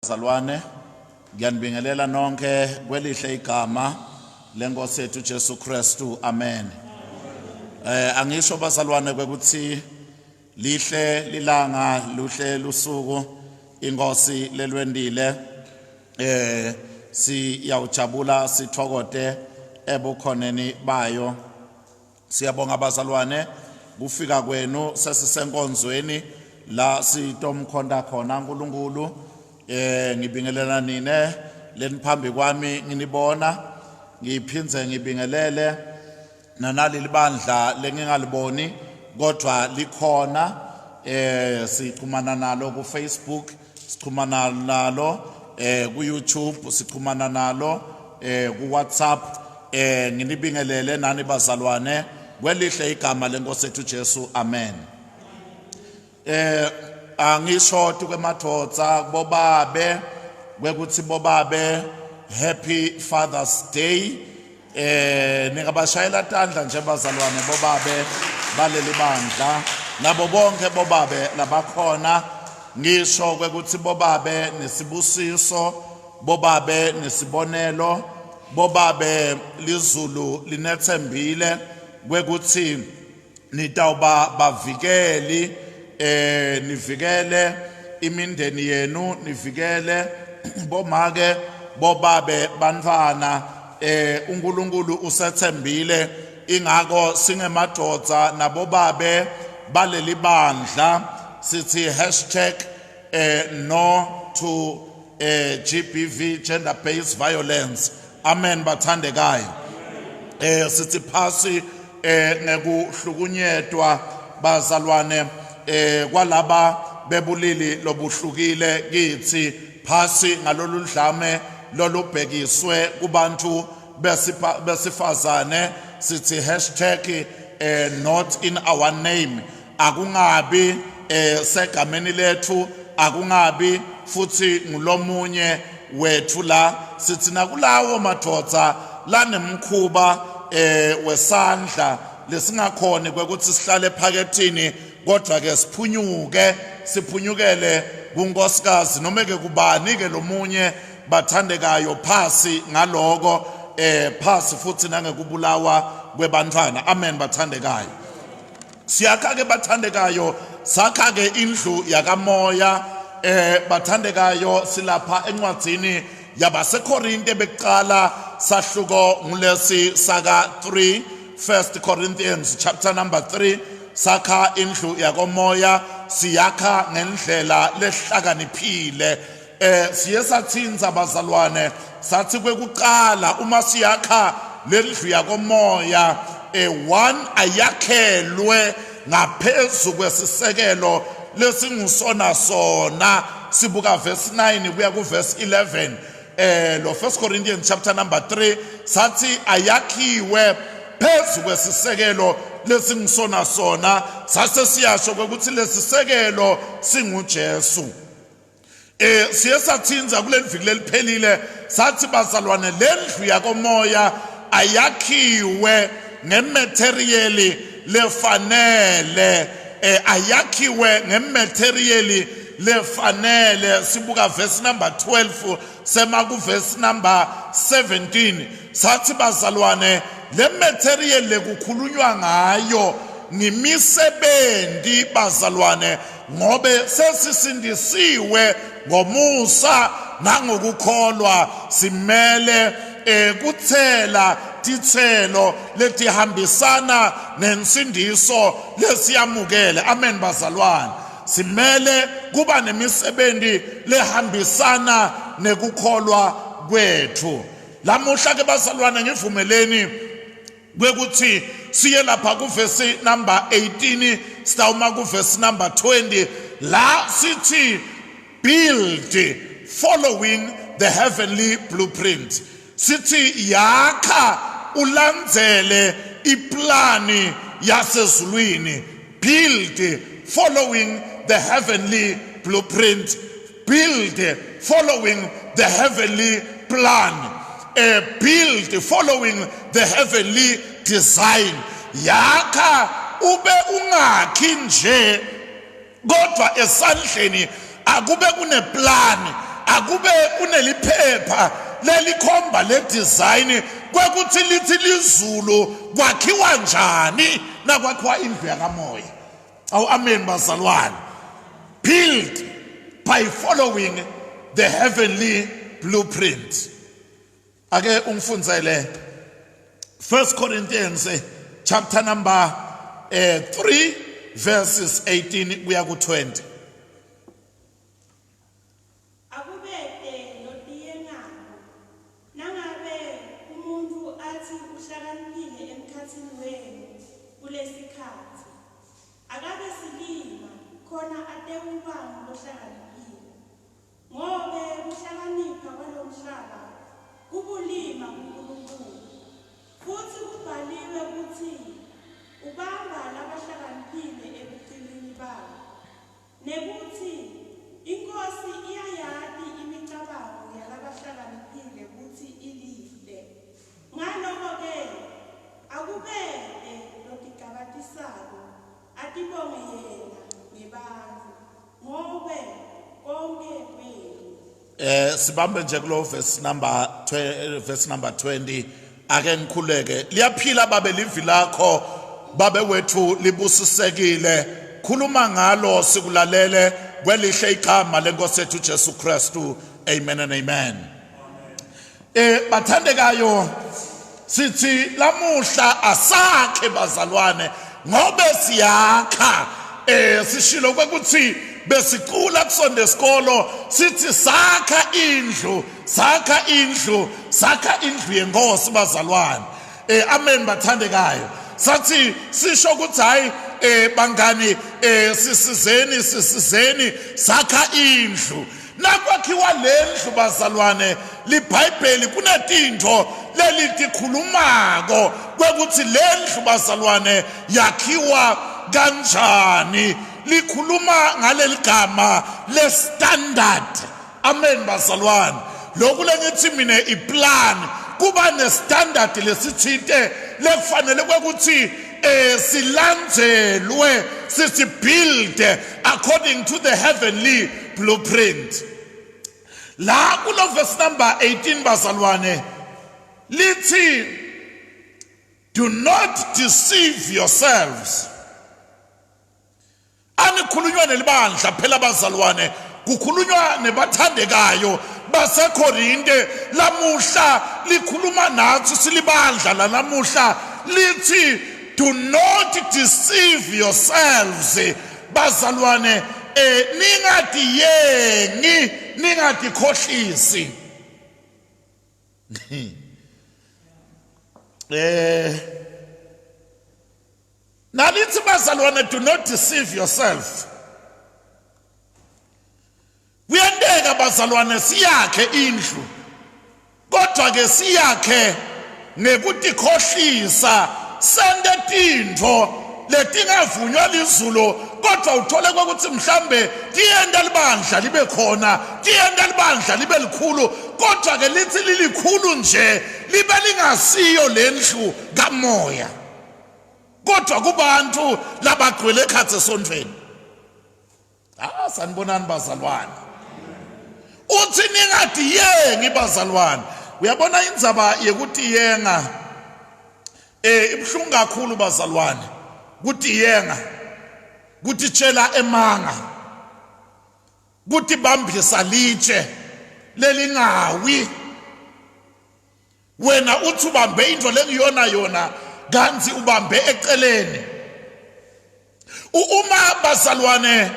Bazalwane, ngiyanibingelela nonke kwelihle igama lenkosi yethu Jesu Kristu. Amen. Angisho bazalwane ukuthi lihle lilanga luhle lusuku inkosi lelwendile. Siyawujabula sithokote ebukhoneni bayo. Siyabonga bazalwane kufika kwenu sesisenkonzweni la sitomkhonda khona uNkulunkulu. Ngibingelela nine leniphambi kwami nginibona, ngiphinze ngibingelele nanali libandla lengingaliboni kodwa likhona. Sichumana nalo ku Facebook, sichumana nalo ku YouTube, sichumana nalo ku WhatsApp. Nginibingelele nani bazalwane kwelihle igama lenkosi yethu Jesu. Amen. Angisho tukwemadvodza bobabe kwekuthi bobabe happy Father's Day. Ningabashayela tandla nje bazalwane bobabe baleli bandla nabo bonke bobabe labakhona. Ngisho kwekuthi bobabe nesibusiso, bobabe nesibonelo, bobabe lizulu linethembile kwekuthi nitawuba bavikeli. Nivikele imindeni yenu, nivikele bomake bobabe bantwana. uNkulunkulu usethembile ingako singemadvodza nabobabe baleli bandla sithi #no to GBV, gender based violence. Amen bathandekayo. Sithi phasi ngekuhlukunyetwa bazalwane kwalaba bebulili lobuhlukile kithi, phasi ngalolu dlame lolubhekiswe kubantu besifazane sithi #not in our name. Akungabi segameni lethu, akungabi futhi ngulomunye wethu la. Sithi nakulawo madvodza lanemkhuba wesandla lesingakhoni kwekuthi sihlale phakethini, kodwa ke siphunyukele kunkosikazi noma ke kubani ke lomunye bathandekayo phasi ngaloko phasi futhi nangekubulawa kwebantwana. Amen bathandekayo. Siyakha ke bathandekayo, sakha ke indlu yakamoya bathandekayo. Silapha encwadzini yabaseKorinte bekuqala sahluko ngulesi saka 3, 1 Corinthians chapter number 3. Sakha indlu yakomoya, siyakha ngendlela lehlakaniphile. Siyesathinza bazalwane sathi kwekuqala uma siyakha lendlu yakomoya, one ayakhelwe ngaphezu kwesisekelo lesingusona sona. Sibuka verse 9 kuya ku verse 11. Lo 1 Corinthians chapter number 3 sathi ayakhiwe phezu kwesisekelo lesingusona sona. Sase siyasho ukuthi lesisekelo singuJesu. Siyesathinza kule viki leliphelile sathi bazalwane lendlu yakomoya ayakhiwe ngematerial lefanele. Ayakhiwe ngematerial lefanele. Sibuka verse number 12 sema ku verse number 17 sathi bazalwane le material lekukhulunywa ngayo ngimisebenzi bazalwane, ngobe sesisindisiwe ngomusa nangokukholwa simele kuthela tithelo letihambisana nensindiso lesiyamukele. Amen bazalwane. Simele kuba nemisebenzi lehambisana nekukholwa kwethu. Lamuhla ke bazalwane ngivumeleni kwekuthi siye lapha ku verse number 18 sitawuma ku verse number 20 la sithi build following the heavenly blueprint. Sithi yakha ulandzele iplani yasezulwini. Build following the heavenly blueprint. Build following the heavenly plan. Build following the heavenly design. Yakha ube ungakhi nje kodwa esandleni akube kuneplan, akube kuneliphepha lelikhomba le design kwekuthi lithi lizulu kwakhiwa njani nakwakhiwa indlu yakamoya. Awu amen bazalwane. Built by following the heavenly blueprint. Ake ungifundzele 1 Corinthians chapter number 3 verses 18 kuya ku 20. Sibambe nje kulo verse number 20 ake ngikhuleke liyaphila babe livi lakho babe wethu libusisekile khuluma ngalo sikulalele kwelihle igama lenkosi yethu Jesu Kristu. Amen and amen. Bathandekayo sithi lamuhla asakhe bazalwane ngobe siyakha sishilo kwekuthi besicula kusonde skolo sithi sakha indlu yenkosi bazalwane. Amen bathandekayo. Sathi sisho ukuthi hayi bangani sisizeni sakha indlu nakwakhiwa lendlu bazalwane liBhayibheli kunetinto lelitikhulumako kwekuthi lendlu bazalwane yakhiwa kanjani likhuluma ngaleligama le standard. Amen bazalwane. Lokhu lengithi mina iplan kuba ne standard lesithinte lefanele kwekuthi silandzelwe sithi build according to the heavenly blueprint. La kulo verse number 18 bazalwane lithi do not deceive yourselves. Anikhulunywa nelibandla phela bazalwane kukhulunywa nebathandekayo baseKorinte lamuhla likhuluma nathi silibandla lamuhla lithi do not deceive yourselves bazalwane ningatikhohlisi. Nalithi bazalwane do not deceive yourself. Kuyendeka bazalwane siyakhe indlu kodwa ke siyakhe ngekutikhohlisa sende tintfo letingavunywa lizulu kodwa uthole kwekuthi mhlambe tiyenda libandla libe khona tiyenda libandla libe likhulu kodwa ke lithi lilikhulu nje libe lingasiyo lendlu kamoya kodwa kubantu labagcwele ekhatsi esondweni. Sanibonani bazalwane. Uthi ningadiyengi bazalwane. Uyabona indzaba yekutiyenga ibhlungu kakhulu bazalwane. Kutiyenga kutitshela emanga kutibambisa litshe lelingawi wena uthi ubambe into lengiyona yona kanti ubambe eceleni. Uma bazalwane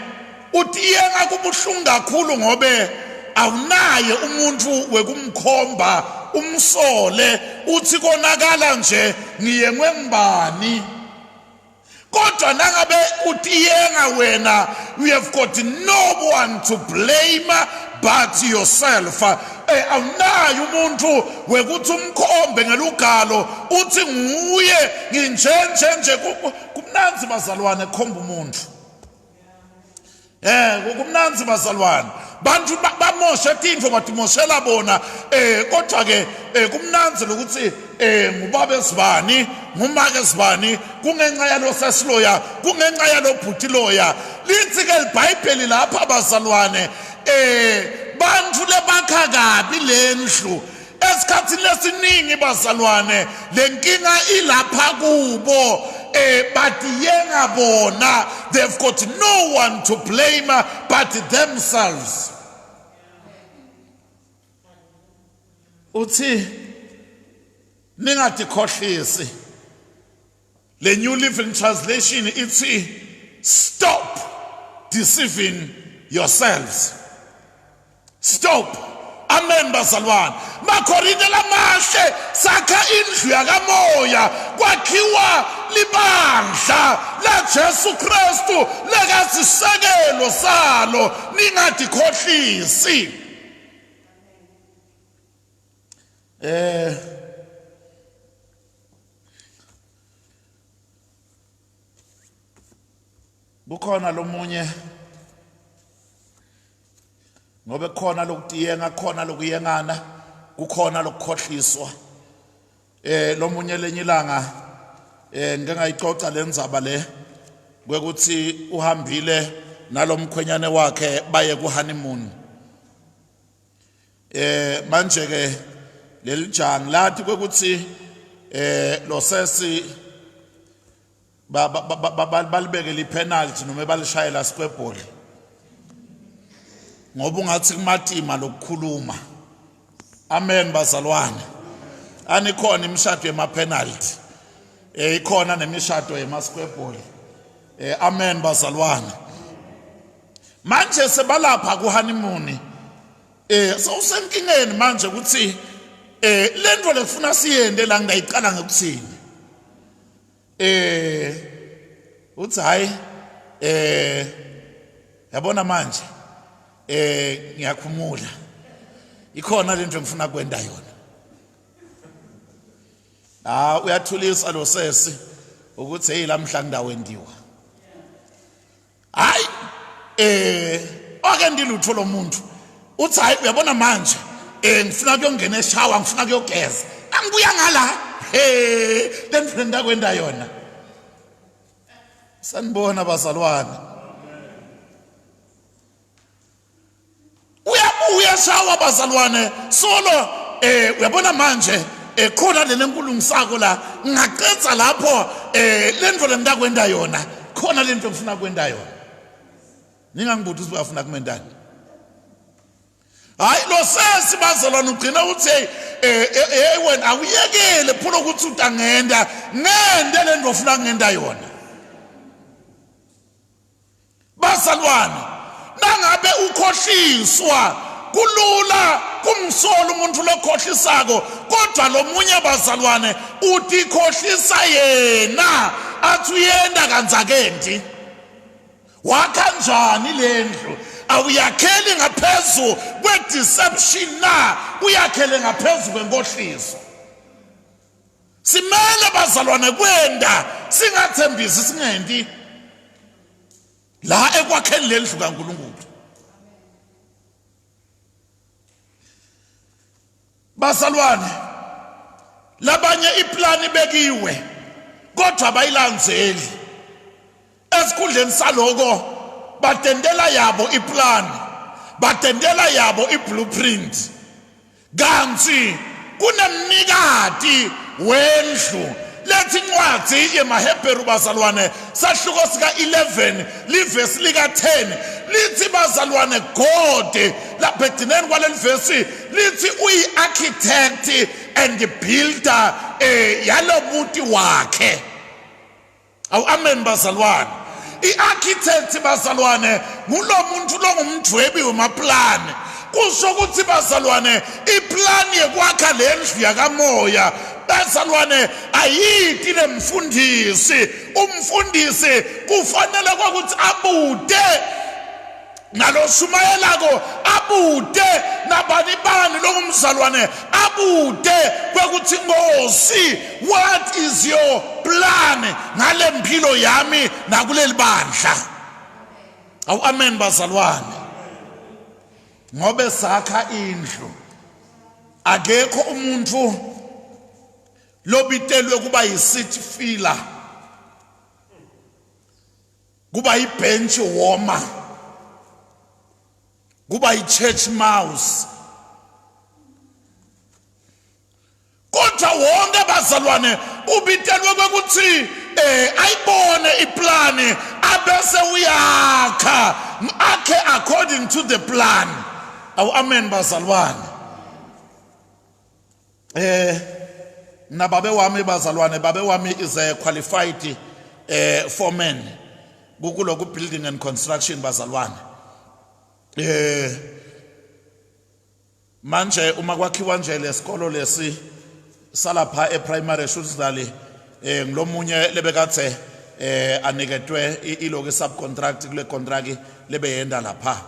utiyenga kubuhlungu kakhulu ngobe awunaye umuntu wekumkhomba umsole uthi konakala nje ngiyengwe ngibani. Kodwa nangabe utiyenga wena you have got no one to blame but yourself. Awunayo umuntu wekuthi umkhombe ngelugalo uthi nguye nginjenje kumnanzi bazalwane khomba umuntu. Kumnanzi bazalwane bantu bamosha tintfo batimoshela bona kodwa ke kumnanzi lokuthi ngubaba esibani ngumake esibani kungenxa yalo sesiloya kungenxa yalo bhuti loya lithi ke iBhayibheli lapha bazalwane bantu lebakha kabi lendlu esikhathini lesiningi bazalwane lenkinga ilapha kubo badiyenga bona. They've got no one to blame but themselves. Uthi ningatikhohlisi. Le New Living Translation ithi stop deceiving yourselves. Stop. Amen bazalwane. Makorinte lamahle sakha indlu yakamoya kwakhiwa libandla la Jesu Kristu lekasisekelo salo ningatikhohlisi. Bukhona lomunye ngobe khona lokutiyenga khona lokuyengana kukhona lokukhohliswa lomunye lenye ilanga ngeke ngayicoca lendzaba le kwekuthi uhambile nalomkhwenyane wakhe baye ku honeymoon manje ke lelijang lathi kwekuthi lo sesi balibeke li penalty noma balishayela square ngoba ungathi kumatima lokukhuluma. Amen bazalwane. Anikhona imishado yema penalty ikhona nemishado yema square ball. Amen bazalwane. Manje sebalapha ku honeymoon sewusenkingeni manje ukuthi lento lefuna siyende la ngayicala ngekuthini uthi hayi yabona manje ngiyakhumula ikhona lento ngifuna kwenda yona. Uyathulisa lo sesi ukuthi hey lamhla ngidawendiwa. Hayi ake ndilutho lo muntu uthi hayi uyabona manje ngifuna kuyongena eshawa ngifuna kuyogeza angibuya ngala lento ndakwenda yona. Sanibona bazalwane. Uyabuya shawa bazalwane solo uyabona manje khona le nkulu ngisako la ngaqetsa lapho lento lendakwenda yona khona lento ngifuna kwenda yona. Ningangibuthi ukuthi uyafuna kumendani. Hayi lo sesi bazalwane ugcina uthi wena awuyekele phela ukuthi utangenda ngende lento ofuna ngenda yona. Bazalwane nangabe ukhohliswa kulula kumsola umuntu lokhohlisako kodwa lomunye bazalwane uthi khohlisa yena athi uyenda kanzakenti wakanjani lendlu awuyakheli ngaphezu kwedeception na uyakhele ngaphezu kwenkohliso. Simele bazalwane kwenda singathembisi singenti la ekwakheni lendlu kaNkulunkulu. Bazalwane labanye iplani bekiwe kodwa bayilandzeli esikhundleni saloko batendela yabo iplan batendela yabo iblueprint kanti kunemnikati wendlu. Lethi incwadi yemaHebheru bazalwane sahluko sika 11 livesi lika 10 lithi bazalwane God lapha egcineni kwaleli vesi lithi uyi-architect and builder yalobuti wakhe. Amen bazalwane. I-architect bazalwane ngulo muntu longumdwebi wemaplani. Kusho ukuthi bazalwane iplani yekwakha lendlu yakamoya bazalwane ayithi lemfundisi. Umfundisi kufanele ukuthi abude naloshumayelako abude nabani bani lokumzalwane abude kwekuthi Nkosi what is your plan ngale mpilo yami nakuleli bandla. Amen bazalwane. Ngobe sakha indlu akekho umuntu lobitelwe kuba yi-seat filler kuba yi-bench warmer kuba i-church mouse. Kodwa wonke bazalwane ubitelwe kwekuthi ayibone iplani abese uyakha akhe according to the plan. Amen bazalwane. Na babe wami bazalwane, babe wami is a qualified foreman kuloku building and construction bazalwane. Manje uma kwakhiwa nje lesikolo lesi salapha eprimary shulzali ngilomunye lebekathe aniketwe iloku subcontract kule contract lebeyenda lapha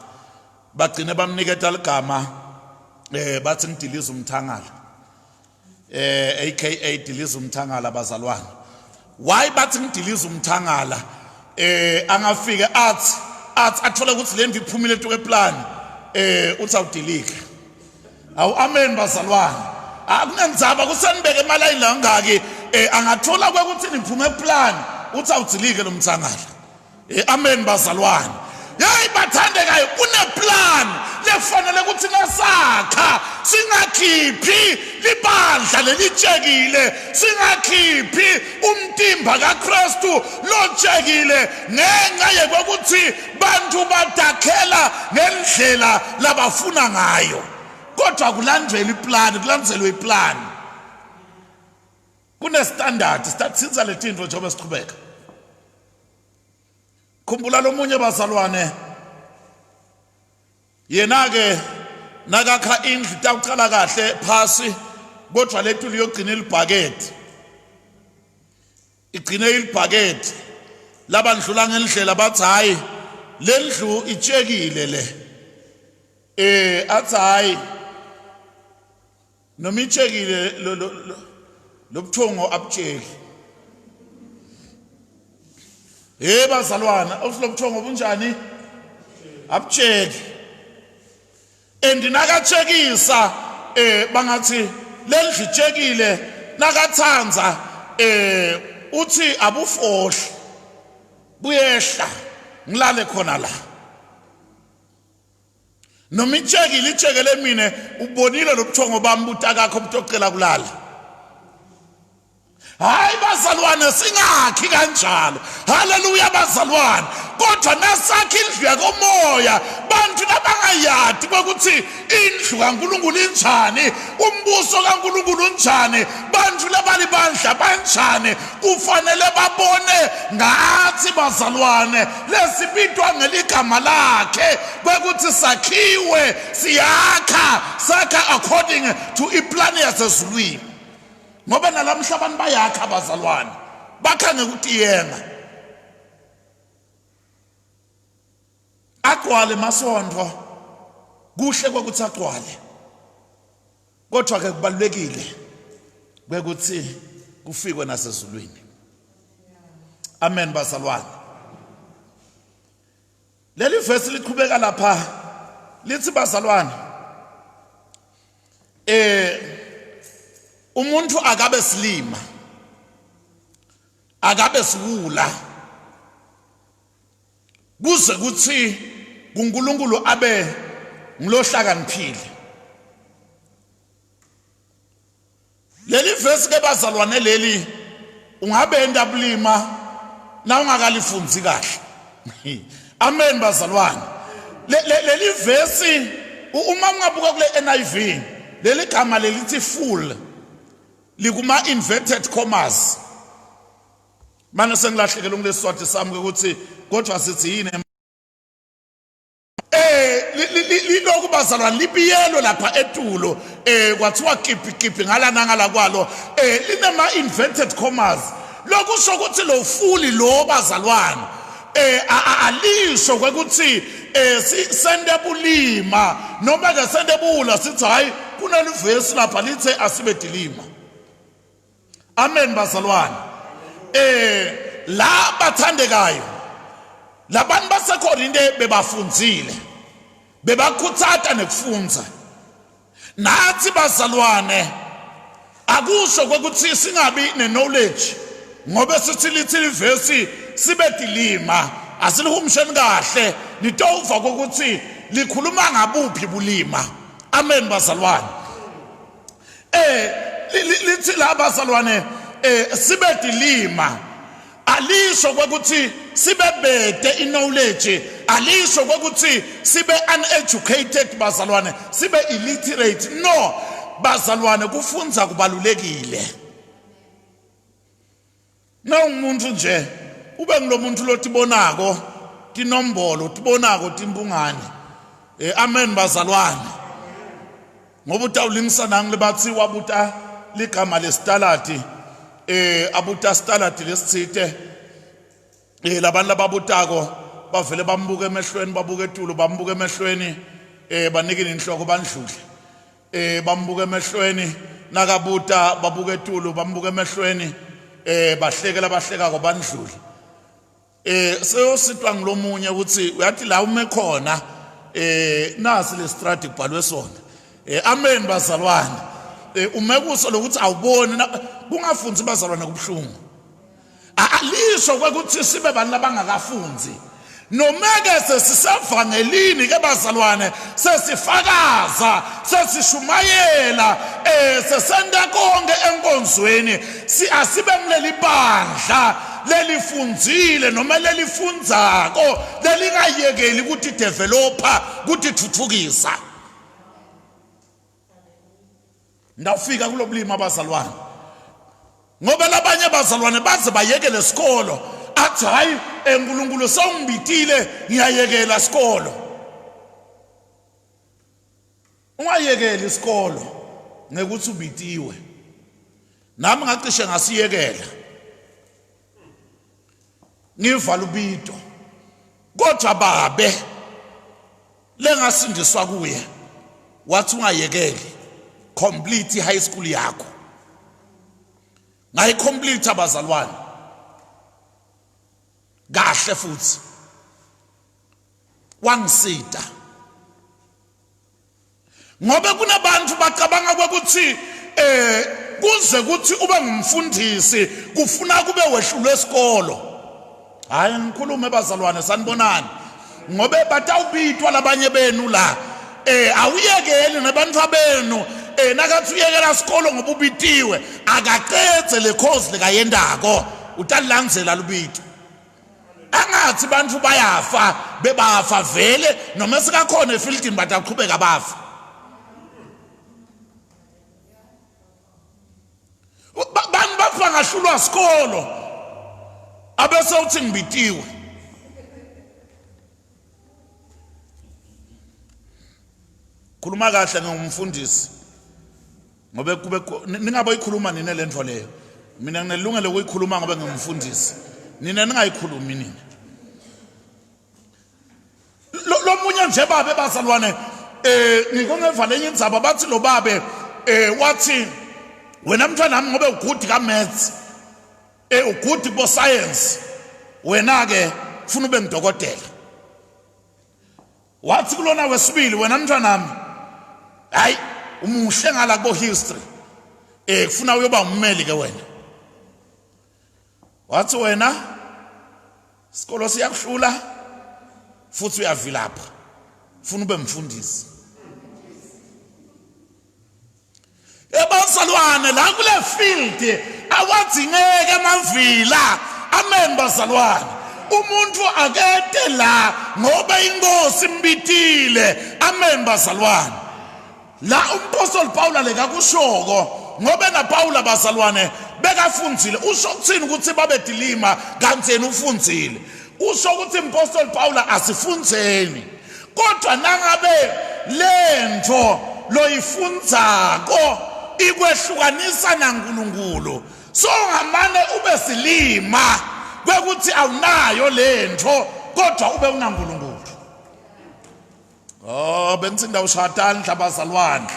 bagcine bamniketa ligama bathi ngidiliza umthangala aka diliza umthangala bazalwane. Why bathi ngidiliza umthangala angafike athi athola ukuthi le ndlu iphumile tu eplan uthi awudilika. Amen bazalwane. Akunenzaba kusenibeke emalini la ngaki angathola kwekuthi niphume eplan uthi awudilike lo mthangala. Amen bazalwane. Yayi bathandekayo kuneplan lefanele ukuthi nasakha singakhiphi libandla lelitshekile, singakhiphi umtimba kaKristu lotshekile ngenxa yekuthi bantu badakhela ngendlela labafuna ngayo. Kodwa kulandzelwe iplan, kulandzelwe iplan. Kune standard sinza letintfo njengoba siqhubeka. Khumbula lomunye bazalwane yena ke nakakha indlu tawucala kahle phasi kodwa lethu liyogcina ilibhakethi. Igcine ilibhakethi labandlula ngendlela bathi hayi lendlu itshekile le. Athi hayi noma itshekile lobuthongo abutsheki. Bazalwana usilobuthongo bunjani abutsheki. Nakatshekisa bangathi lendlu itshekile nakathanza uthi abufohli buyehla ngilale khona la. Noma itshekile itshekele mina ubonile lobuthongo bami butakakho butocela kulala. Hayi bazalwane singakhi kanjalo. Haleluya bazalwane. Kodwa nasakha indlu yakomoya bantu labangayadi kwekuthi indlu kaNkulunkulu injani, umbuso kaNkulunkulu unjani, bantu labalibandla banjani, kufanele babone ngathi bazalwane lesibitwa ngeligama lakhe kwekuthi sakhiwe siyakha sakha according to iplan yasezulwini. Ngoba nalamhla abantu bayakha abazalwane bakha ngekutiyenga agcwale masondlo kuhle kwekuthi agcwale. Kodwa ke kubalulekile kwekuthi kufikwe nasezulwini. Amen bazalwane. Leli verse liqhubeka lapha lithi bazalwane umuntu akabe silima akabe siwula kuze kuthi uNkulunkulu abe ngilohlakaniphile. Leli verse ke bazalwane leli ungabe endabulima na ungakalifunzi kahle. Amen bazalwane. Leli verse uma ungabuka kule NIV leli gama lelithi full likuma inverted commas. Manje sengilahlekela ngilesiswati sami ukuthi kodwa sithi yini liloku bazalwane libiyelo lapha etulo kwathiwa kiphi ngala nangala kwalo linema inverted commas. Lokusho ukuthi lo full lo bazalwane alisho kwekuthi sisende bulima noma ke sende bula sithi hayi kunalivesi lapha lithe asibe dilima. Amen bazalwane. La bathandekayo labantu baseKorinte bebafunzile bebakhuthata nekufunza. Nathi bazalwane akusho kwekuthi singabi knowledge ngobe sithi lithi livesi sibe dilima asilihumsheni kahle nitova kokuthi likhuluma ngabuphi bulima. Amen bazalwane. Lithi la bazalwane sibe dilima. Alisho kwekuthi sibe bede knowledge, alisho kwekuthi sibe uneducated bazalwane, sibe illiterate. No, bazalwane kufunza kubalulekile. Na umuntu nje ube ngilomuntu lotibonako tinombolo tibonako timbungane. Amen bazalwane. Ngoba utawulingisa nangle bathi wabuta ligama lestalati abuta stalati lesitsite labantu lababutako bavele bambuke emehlweni babuke etulo bambuke emehlweni banikini inhloko bandlule bambuke emehlweni nakabuta babuke etulo bambuke emehlweni bahlekela bahlekako bandlule seyositwa ngilomunye ukuthi uyathi la ume khona nasi le strategy kubhalwe sona. Amen bazalwane. Umekuso lokuthi awuboni kungafunzi bazalwane kubhlungu. Alisho kwekuthi sibe abantu labangakafunzi. Nomeke sesisevangelini ke bazalwane sesifakaza sesishumayela sesenda konke enkonzweni asibe kuleli bandla lelifundzile noma lelifundzako lelingayekeli ukuthi developer ukuthi thuthukisa. Ndafika kulobulima abazalwane ngoba labanye abazalwane baze bayekele isikolo athi hayi uNkulunkulu sewungibitile ngiyayekela isikolo. Ungayekela isikolo ngekuthi ubitiwe. Nami ngacishe ngasiyekela ngivala ubito kodwa babe lengasindiswa kuye wathi ungayekeli complete high school yakho. Ngayi complete abazalwane kahle futhi wangisida ngoba kunabantu bacabanga ukuthi kuze kuthi ube ngumfundisi kufuna kube wehlulwe esikolo. Hayi ngikhulume bazalwane sanibonani ngoba batawubitwa labanye benu la awuyekeli nabantu abenu nakathi uyekela isikolo ngoba ubitiwe akaqedze le course lekayendako utalilandzela lubito. Angathi bantu bayafa bebafa vele noma sikakhona efieldini bataqhubeka bafa. Bantu bafa ngahlulwa isikolo abese uthi ngibitiwe. Khuluma kahle ngumfundisi ngoba kube ningabe uyikhuluma nina lento leyo. Mina nginelungelo ukuyikhuluma ngoba ngimfundisi. Nina ningayikhulumi nina. Lo munye nje babe bazalwane ngikongeva lenye indzaba bathi lo babe wathi wena mntwana nami ngobe ugood ka maths ugood bo science wena ke ufuna ube ngidokotela. Wathi kulona wesibili wena mntwana nami hayi umuhle ngala kubo history kufuna uyoba ummeli ke wena. Wathi wena isikolo siyakuhlula futhi uyavilapha ufuna ube mfundisi. Bazalwane la kule field awadzingeke amavila. Amen bazalwane. Umuntu akete la ngoba inkosi imbitile. Amen bazalwane. La umpostoli Paul aleka kushoko ngoba na Paul bazalwane bekafundzile. Usho ukuthini ukuthi babe dilima kanti yena ufundzile. Usho ukuthi umpostoli Paul asifundzeni kodwa nangabe lento loyifundzako ikwehlukanisa naNkulunkulu so ngamane ube silima kwekuthi awunayo lento kodwa ube unaNkulunkulu. Bengitsinda ushatani hlabazalwane.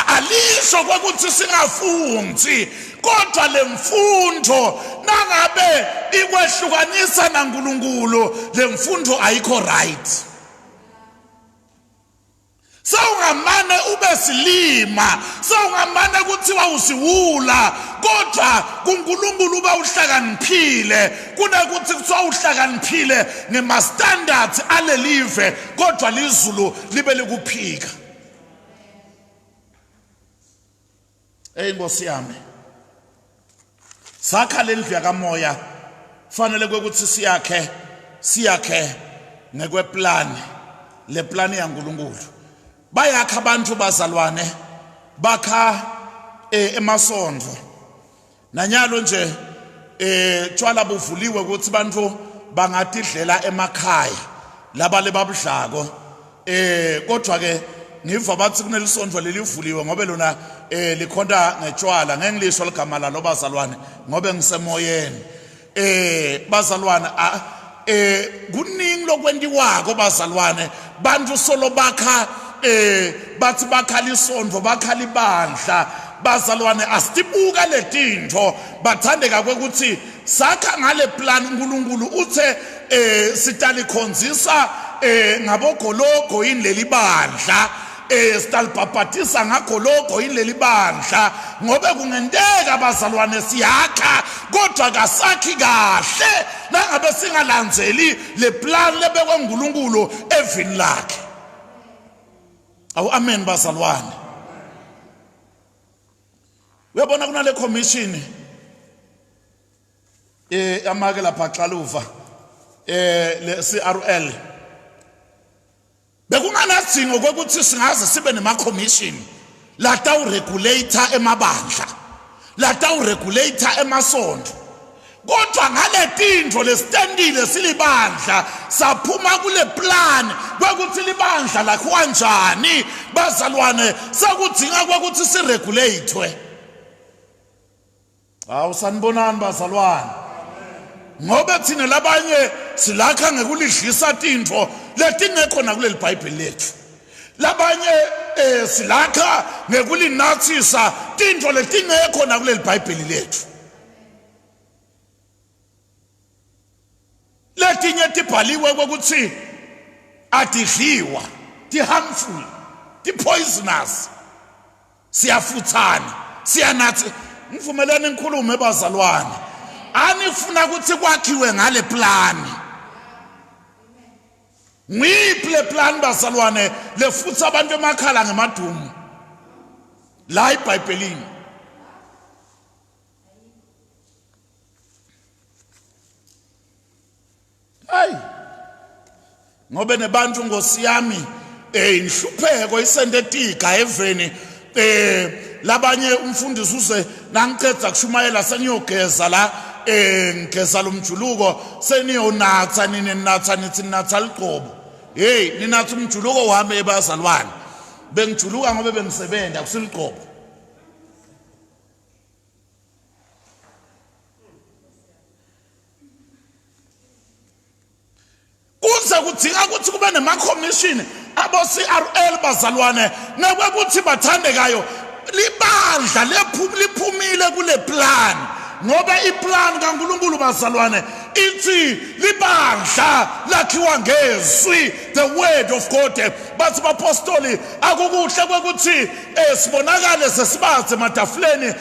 Alisho kwekuthi singafundzi kodwa lemfundo nangabe ikwehlukanisa naNkulunkulu lemfundo ayikho right. Sawungamane ube silima sawungamane kuthiwa usiwula kodwa kuNkulunkulu bawuhlakaniphile kunakuthi kuthiwa uhlakaniphile ngema standards alelive kodwa lizulu libe likuphika. Nkosi yami sakha lendlu yakamoya fanele ukuthi siyakhe ngekweplani le plan yaNkulunkulu. Bayakha abantu bazalwane bakha emasondlo nanyalo nje tshwala buvuliwe ukuthi bantu bangatidlela emakhaya laba lebabudlako kodwa ke ngiva bathi kunelisondlo lelivuliwe ngobe lona likhonda ngetshwala ngengilisho ligama lalo bazalwane ngobe ngisemoyeni bazalwane kuningi lokwendiwako bazalwane bantu solo bakha bathi bakha lisondlo bakha libandla bazalwane asitibuka letintho bathandeka kwekuthi sakha ngale plan uNkulunkulu uthe sitalikhonzisa ngabogologo inleli bandla sitalibhabhatisa ngagologo inleli bandla ngobe kungenteka bazalwane siyakha kodwa kasakhi kahle nangabe singalandzeli le plan lebekwe uNkulunkulu evini lakhe. Awu amen bazalwane. Uyabona kunale commission amake lapha Xaluva le CRL bekunganadzingo kwekuthi singaze sibe nema commission la tawuregulator emabandla la tawuregulator emasondlo kodwa ngale tintfo lesitendile silibandla saphuma kule plan kwekuthi libandla lakho kanjani bazalwane sakudzinga kwekuthi siregulatewe. Awu sanibonani bazalwane ngobe thina labanye silakha ngekulidlisa tintfo letingekho nakuleli Bible lethu labanye silakha ngekulinathisa tintfo letingekho nakuleli Bible lethu letinye tibhaliwe kwekuthi adidliwa ti-harmful ti-poisonous siyafuthana siyanathi. Ngivumelani ngikhulume bazalwane anifuna ukuthi kwakhiwe ngale plan ngiphi le plan bazalwane lefutha abantu emakhala ngemadumo la eBhayibhelini. Hayi ngobe nebantu Nkosi yami inhlupheko isentetika eveni labanye umfundisi uze nangiceda kushumayela seniyogeza la ngigeza lomjuluko seniyonatha ninatha nithi natha liqobo hey ninatha umjuluko wami ebazalwane bengijuluka ngobe bengisebenza kusiliqobo. Kuze kudinga ukuthi kube nema commission abo CRL bazalwane nakwekuthi bathandekayo libandla liphumile kule plan ngoba iplan kaNkulunkulu bazalwane ithi libandla lakhiwa ngezwi the word of God. Bathi bapostoli akukuhle kwekuthi sibonakale sesibaze ematafuleni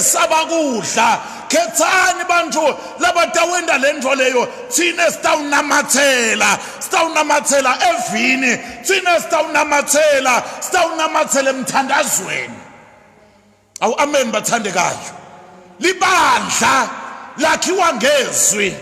sabakudla khethani bantu labatawenda lento leyo thina sitawunamathela evini thina sitawunamathela emthandazweni. Awu amen bathandekayo. Libandla lakhiwa ngezwi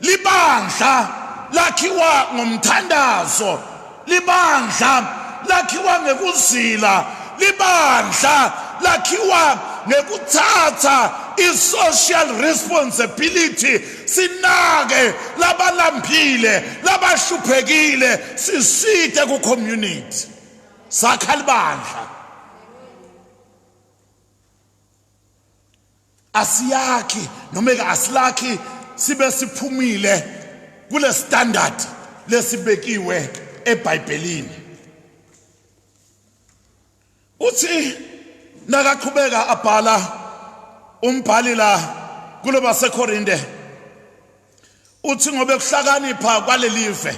libandla lakhiwa ngomthandazo libandla lakhiwa ngekuzila libandla lakhiwa ngekuthatha i-social responsibility sinake labalambile labahluphekile sisite ku community sakha libandla. Asiyakhi noma asilakhi sibe siphumile kule standard lesibekiwe eBhayibhelini. Uthi nakaqhubeka abhala umbhali la kulo baseKorinte uthi ngobe kuhlakanipha kwalelive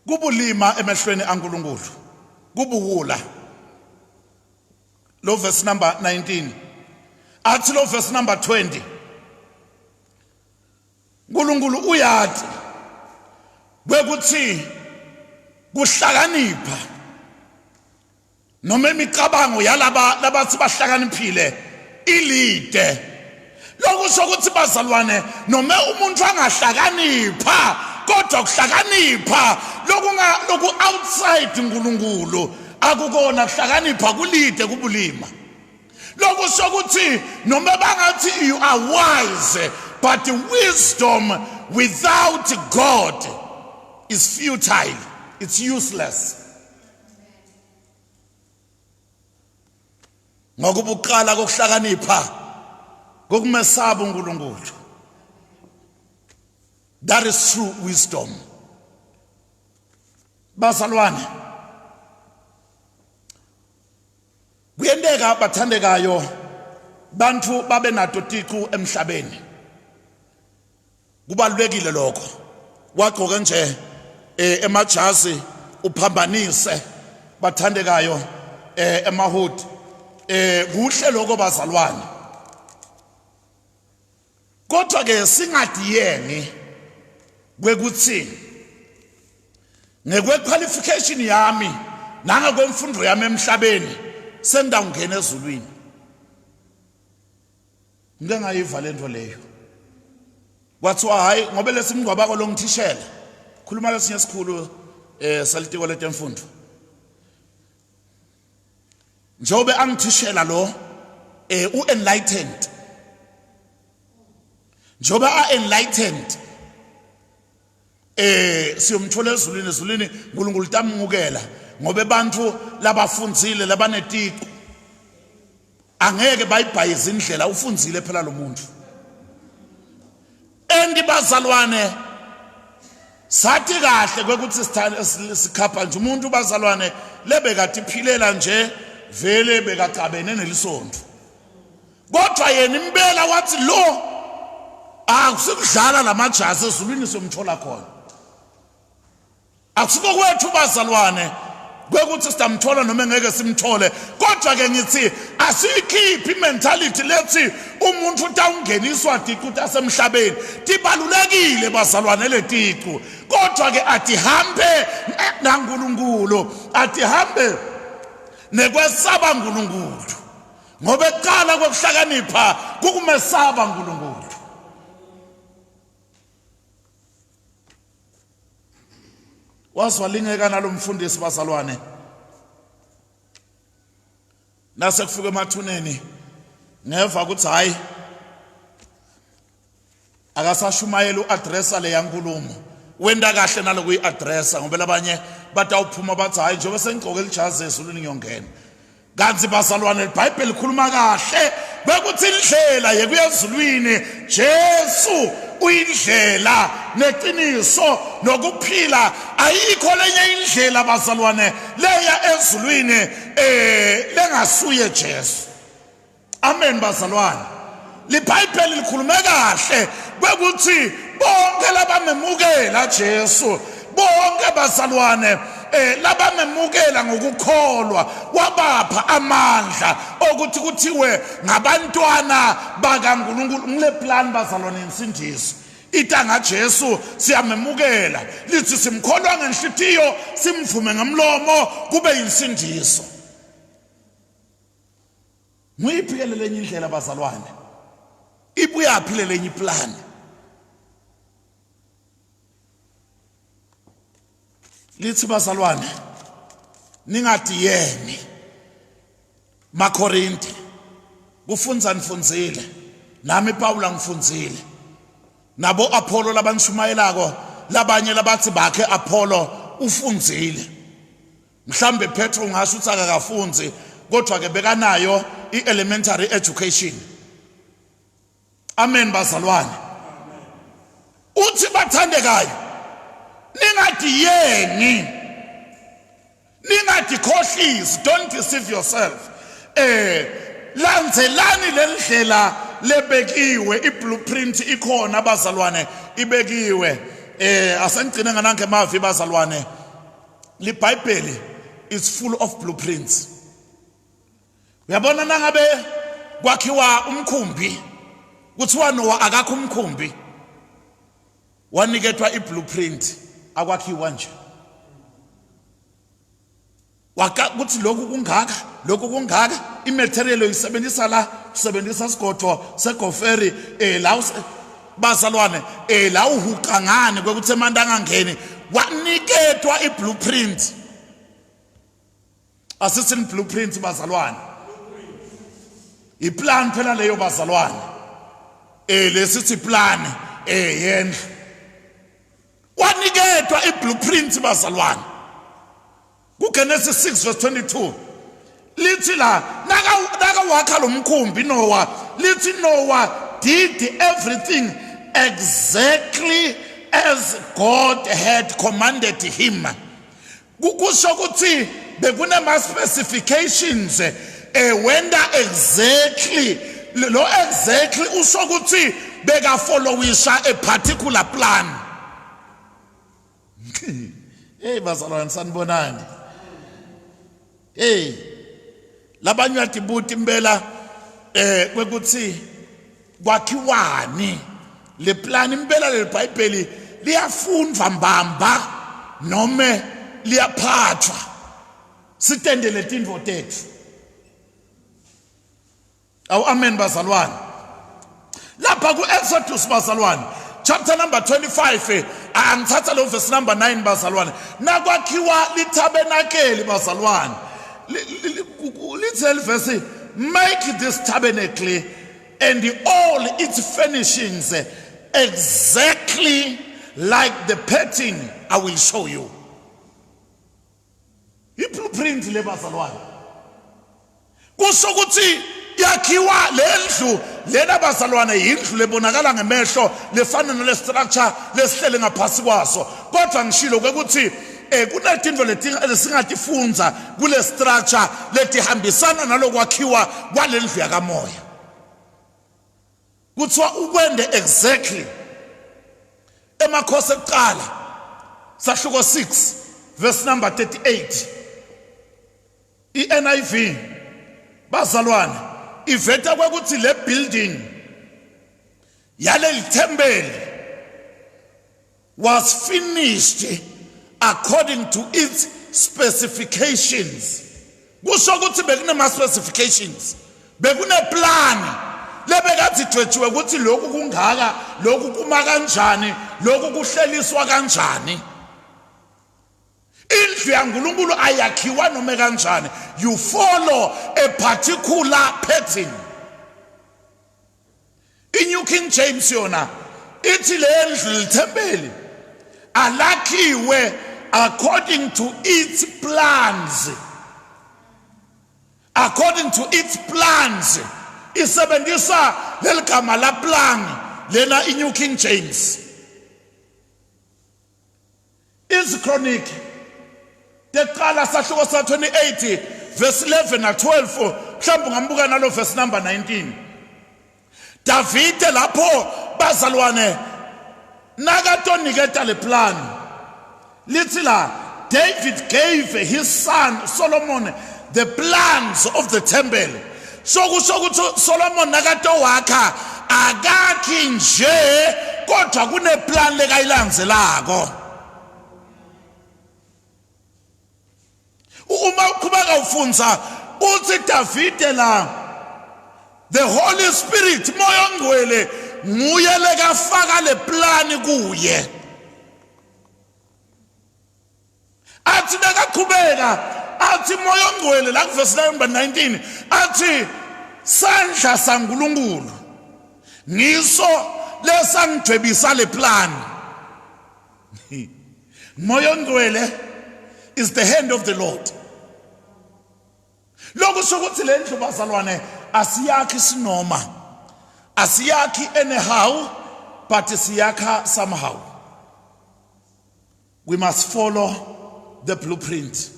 kubulima emehlweni kaNkulunkulu kubuwula. Lo verse number 19 athi lo verse number 20 uNkulunkulu uyathi bekuthi kuhlakanipha noma imicabango yalaba labathi bahlakaniphile ilide lokusho ukuthi bazalwane noma umuntu angahlakanipha kodwa kuhlakanipha loku outside uNkulunkulu akukona kuhlakanipha kulide kubulima lokusho ukuthi noma bangathi you are wise but wisdom without God is futile, it's useless. Ngokubuqala kokuhlakanipha kokumesaba uNkulunkulu. That is true wisdom. Bazalwane, kuyendeka bathandekayo bantu babe natotiko emhlabeni. Kubalulekile lokho. Wagqoka nje emajazi uphambanise bathandekayo emahudi kuhle lokho bazalwane. Kodwa ke singadiyeni kwekuthi ngekwe qualification yami nanga kwemfundo yami emhlabeni sengidawungena ezulwini. Ngike ngayiva lento leyo. Kwathiwa hayi ngoba lesimngcwabako lo ngithishela khuluma lesinye isikhulu salitiko letemfundo njobe angithishela lo u-enlightened njobe a-enlightened siyomthola ezulwini uNkulunkulu tamukela ngoba abantu labafundzile labanetiko angeke bayibhayiza indlela ufundzile phela lo muntu. Bazalwane sathi kahle kwekuthi sikhapha nje umuntu bazalwane lebekade iphilela nje vele bekacabene nelisonto kodwa yena impela wathi lo akusikudlala lamajazi ezulwini somthola khona akusiko kwethu bazalwane kwekuthi sitamthola noma ngeke simthole kodwa ke ngithi asiyikhiphi imentality lethi umuntu utawungeniswa tiqu tasemhlabeni tibalulekile bazalwane letiqu kodwa ke atihambe naNkulunkulu atihambe nekwesaba uNkulunkulu ngoba eqala kokuhlakanipha kukumesaba uNkulunkulu. Waswalingeka nalomfundisi bazalwane nase kufika emathuneni ngeva ukuthi hayi akasashumayela uaddressa le yankulumo wenda kahle naloku iaddressa ngoba labanye batawuphuma bathi hayi njengoba sengigqoke lijazi ezulwini ngiyongena kanti bazalwane iBhayibheli likhuluma kahle bekuthi indlela yekuya ezulwini Jesu uyindlela neqiniso nokuphila ayikho lenye indlela bazalwane leya ezulwini lengasuye Jesu. Amen bazalwane. LiBhayibheli likhuluma kahle bekuthi bonke labamemukela Jesu bonke bazalwane labamemukela ngokukholwa wabapha amandla okuthi kuthiwe ngabantwana bakaNkulunkulu. Ngile plan bazalwane insindiso itanga Jesu siyamemukela lithi simkholwa ngenhlitiyo simvume ngamlomo kube insindiso. Muyiphile lenye indlela bazalwane ibuya phile lenye plan. Lithi bazalwane ningadiyeni maKorinti kufunza nifunzile nami Pawula ngifunzile nabo Apollo labanishumayelako labanye labathi bakhe Apollo ufunzile mhlambe Petro ngasho ukuthi akakafunzi kodwa ke bekanayo ielementary education. Amen bazalwane. Uthi bathandekayo ningadiyeni ningadikhohlisi, don't deceive yourself. Lanzelani lendlela lebekiwe iblueprint ikhona bazalwane ibekiwe. Asengcine nganange mavi bazalwane liBhayibheli is full of blueprints. Uyabona nangabe kwakhiwa umkhumbi kuthiwa Noah akakho umkhumbi wanikethwa iblueprint akwakhiwa nje kuthi lokhu kungaka imaterial oyisebenzisa la usebenzisa isigodo segoferi la bazalwane la uhuqa ngane kwekuthi emanda angangeni wanikethwa iblueprint asithi blueprint bazalwane iplan phela leyo bazalwane lesithi plan yendlu wanikethwa iblueprint bazalwane kuGenesis 6:22 lithi la naka wakha lo mkhumbi Noah lithi Noah did everything exactly as God had commanded him. Kusho ukuthi bekunama specifications wenda exactly lo exactly usho ukuthi beka followisha a particular plan. Hey bazalwane sanibonani. Hey labanye yatibuti impela kwekuthi kwakhiwani le plan impela le Bible liyafundwa mbamba noma liyaphathwa sitendele tindvo tethu awu amen bazalwane lapha ku Exodus bazalwane chapter number 25 angithatha lo verse number 9 bazalwane nakwakhiwa litabernacle bazalwane little verse make this tabernacle and all its furnishings exactly like the pattern I will show you. Iblueprint le bazalwane kusho ukuthi yakhiwa lendlu lena bazalwane indlu lebonakala ngemehlo lefana nale structure lesihlele ngaphasi kwaso kodwa ngishilo ukuthi kunetindvo lesingatifunza kule structure letihambisana nalokwakhiwa kwalendlu yakamoya kuthiwa ukwende exactly emakhosi ekuqala sahluko 6 verse number 38 iNIV bazalwane iveta kwekuthi le building yale temple was finished according to its specifications. Kusho ukuthi bekunema specifications bekune plan lebekathi thwethiwe ukuthi lokhu kungaka lokhu kuma kanjani lokhu kuhleliswa kanjani indlu yaNkulunkulu ayakhiwa noma kanjani you follow a particular pattern. In New King James yona ithi le ndlu lithempeli alakhiwe according to its plans. According to its plans. Isebenzisa leligama la plan lena in New King James. Is Chronic teqala sahluko sa 28 verse 11 na 12 mhlawumbe ngambuka nalo verse number 19. David lapho bazalwane nakatoniketa le plan lithi la David gave his son Solomon the plans of the temple. So kusho Solomon nakato wakha akakhi nje kodwa kune plan lekayilandzelako. Uma uqhubeka ufunza uthi David la the Holy Spirit moya ongcwele nguye lekafaka le plan kuye. Athi nakaqhubeka athi moya ongcwele la verse number 19 athi sandla saNkulunkulu ngiso lesangidwebisa le plan. Moya ongcwele is the hand of the Lord. Lokho sokuthi le ndlu bazalwane asiyakhi sinoma asiyakhi anyhow but siyakha somehow. We must follow the blueprint.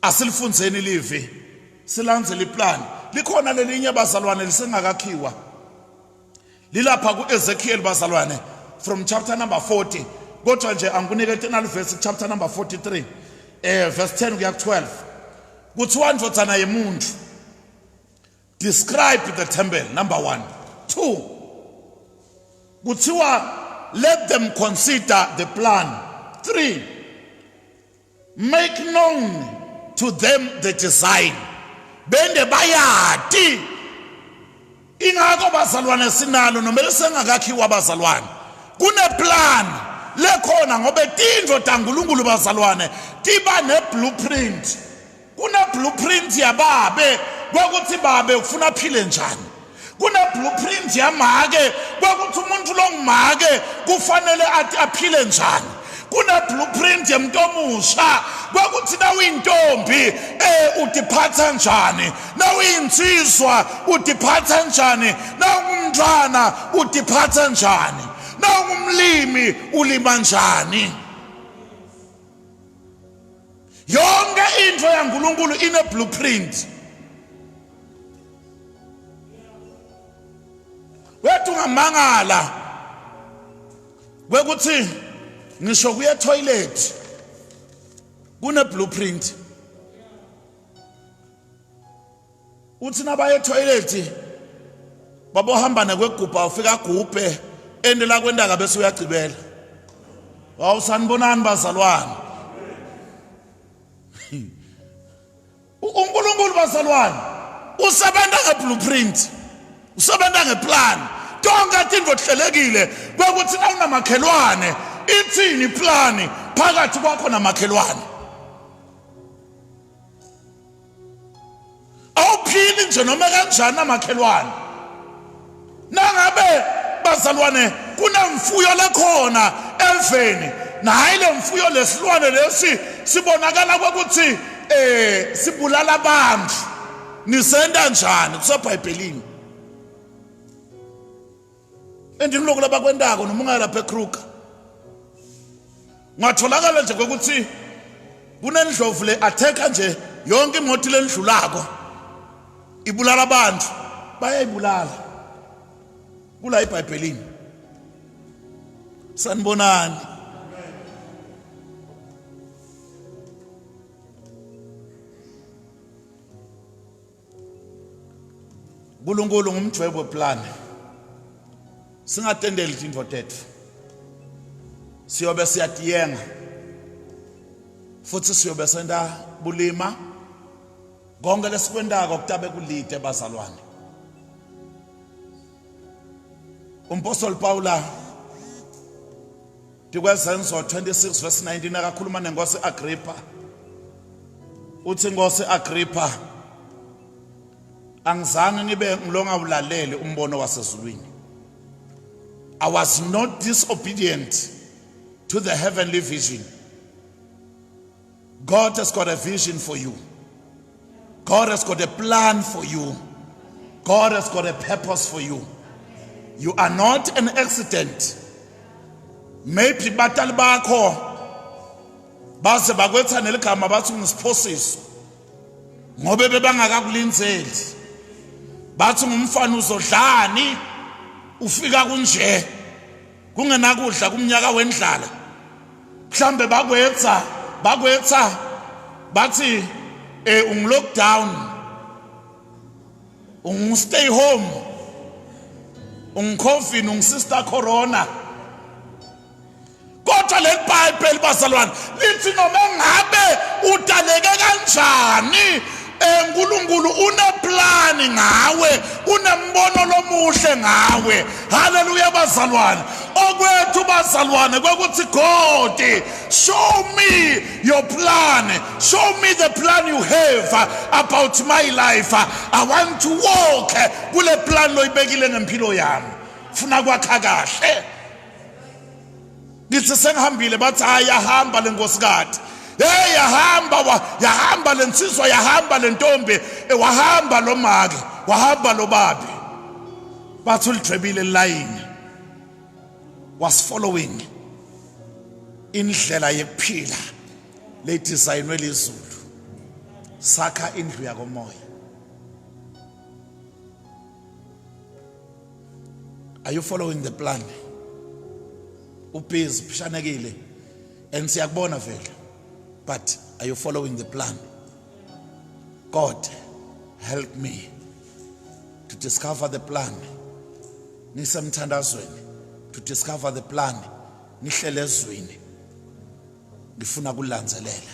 Asilifunzeni live silandzele iplan likhona lelinye bazalwane lisengakakhiwa lilapha ku Ezekiel bazalwane from chapter number 40 kodwa nje angunike tenal verse chapter number 43 verse 10 kuya 12 kuthiwa ndvodzana yemuntu describe the temple, number 1. 2, kuthiwa let them consider the plan. 3, make known to them the design. Bende bayati ingako bazalwane sinalo nomele sengakakhiwa bazalwane. Kune plan lekhona ngobe tindvo taNkulunkulu bazalwane tiba ne blueprint. Kune blueprint yababe kwakuthi babe ufuna phile njani. Kune blueprint yamake kwakuthi umuntu longimake kufanele aphile njani. Kune blueprint yemntu omusha kwakuthi nawuyintombi udiphatha njani, nawuyinsizwa udiphatha njani, nawungumntwana udiphatha njani, nawungumlimi ulima njani. Yonke into yaNkulunkulu ine blueprint. Wethu ngamangala kwekuthi ngisho kuye toilet kune blueprint. Uthi nabaye toilet babohamba nekwegubha ufika gubhe endela kwendaka bese uyagcibela. Wawusanibonani bazalwane? uNkulunkulu bazalwane usebenza ngeblueprint, usebenza ngeplan. Tonke tindvo tihlelekile kwekuthi nawunamakhelwane ithini plani phakathi kwakho namakhelwane. Awuphili nje noma kanjani namakhelwane. Nangabe bazalwane kunemfuyo lekhona emfeni, nayi le mfuyo lesilwane lesi sibonakala kwekuthi sibulala abantu, nisenda njani kuseBhayibhelini. Endimloko labakwendako noma ungayelapha eKruger ngatholakala nje kwekuthi kunendlovu le atheka nje yonke imoto lendlulako ibulala abantu, bayayibulala kula eBhayibhelini. Sanibonani? uNkulunkulu ngumdwebi weplan. Singatendeli tintfo tetfu, siyobe siyatiyenga futhi siyobe senda bulima konke lesikwendako kutabe kulide bazalwane. Umpostoli Paula tikwezenzo 26 verse 19 akakhuluma nenkosi Agrippa. Uthi inkosi Agrippa, angizange ngibe ngilonga ulalele umbono wasezulwini. I was not disobedient to the heavenly vision. God has got a vision for you. God has got a plan for you. God has got a purpose for you. You are not an accident. Maybe batali bakho base bakwetha neligama bathi ungisphosisi ngobe bebangakakulinzeli. Bathi ngumfana uzodlani ufika kunje kungenakudla kumnyaka wendlala. Mhlambe bakwetha bathi lockdown, stay home, COVID, sister corona. Kodwa le Bible bazalwane lithi noma ngabe udaleke kanjani, uNkulunkulu uneplani ngawe, unembono lomuhle ngawe. Hallelujah bazalwane. Okwethu bazalwane kwekuthi God, show me your plan. Show me the plan you have about my life. I want to walk kule plan loyibekile ngempilo yami. Funa kwakha kahle. Ngithi sengihambile bathi ayahamba lenkosikazi. Hey yahamba lensizwa, yahamba lentombi, wahamba lo make, wahamba lo babi. Bathi ulidrebile line. Was following indlela yekuphila le designwe lezulu. Sakha indlu yakomoya. Are you following the plan? Ubhizi pishanekile and siyakubona vele, but are you following the plan? God, help me to discover the plan. Nisemthandazweni to discover the plan. Nihlele ezweni. Ngifuna kulandzelela.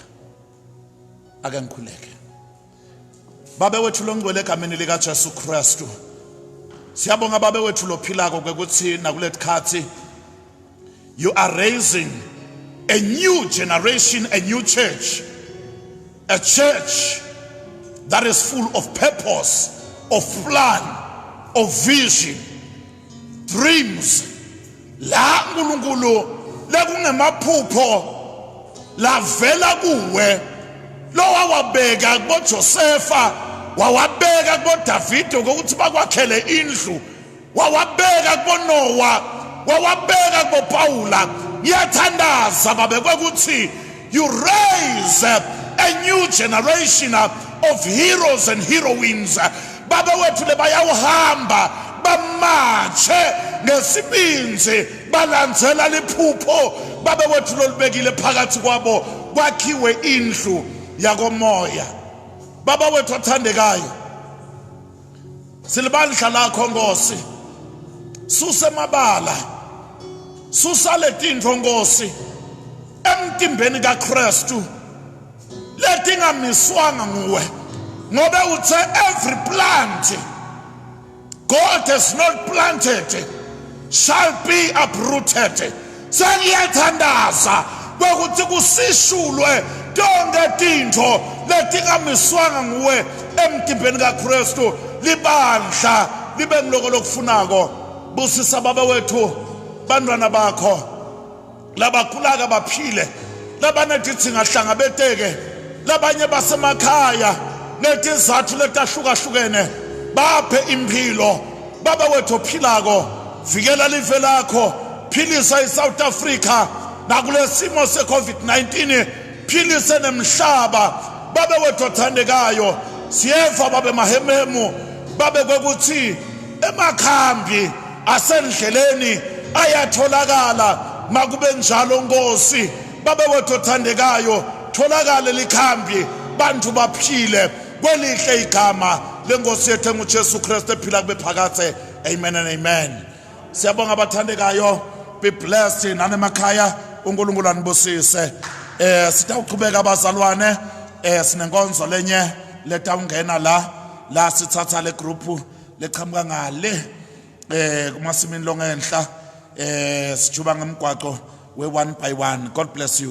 Ake ngikhuleke. Baba wethu longcwele egameni lika Jesu Kristu. Siyabonga baba wethu lophilako kwekuthi nakuletikhathi you are raising a new generation, a new church. A church that is full of purpose, of plan, of vision, dreams. La nkulunkulu lekungemaphupho lavela kuwe lo wawabeka kubo Josefa, wawabeka kubo David ukuthi bakwakhele indlu, wawabeka kubo Noah, wawabeka kubo Paula. Ngiyathandaza babe kwekuthi you raise a new generation of heroes and heroines. Baba wethu lebayawuhamba bamatshe ngesibinzi balandzela liphupho baba wethu lolibekile phakathi kwabo kwakhiwe indlu yakomoya. Baba wethu othandekayo, silibandla lakho Nkosi, susa emabala, susa letintfo Nkosi emtimbeni kaKristu letingamiswanga nguwe, ngoba uthe every plant God has not planted shall be uprooted. Sengiyathandaza kwekuthi kusishulwe tonke tintfo letingamiswanga nguwe emtimbeni kaKristu, libandla libe ngiloko lokufunako. Busisa baba wethu bantwana bakho labakhulaka baphile, labanetithi ngahlangabeteke, labanye basemakhaya netizathu letahlukahlukene baphe impilo. Baba wethu ophilako, vikela live lakho, philisa iSouth Africa nakulesimo seCovid-19, philise nemhlaba. Baba wethu othandekayo, siyeva babe mahememu babe kwekuthi emakhambi asendleleni ayatholakala. Makube njalo Nkosi, baba wethu othandekayo, tholakale likhambi bantu baphile kwelihle igama lenkosi yethu nguJesu Kristu ephila kube phakathe. Amen and amen. Siyabonga abathandekayo, be blessed nanemakhaya, uNkulunkulu anibusise. Sitawuqhubeka abazalwane, sinenkonzo lenye letawungena la sithatha le group leqhamuka ngale kumasimini longenhla sijuba ngemgwaqo we 1 by 1. God bless you.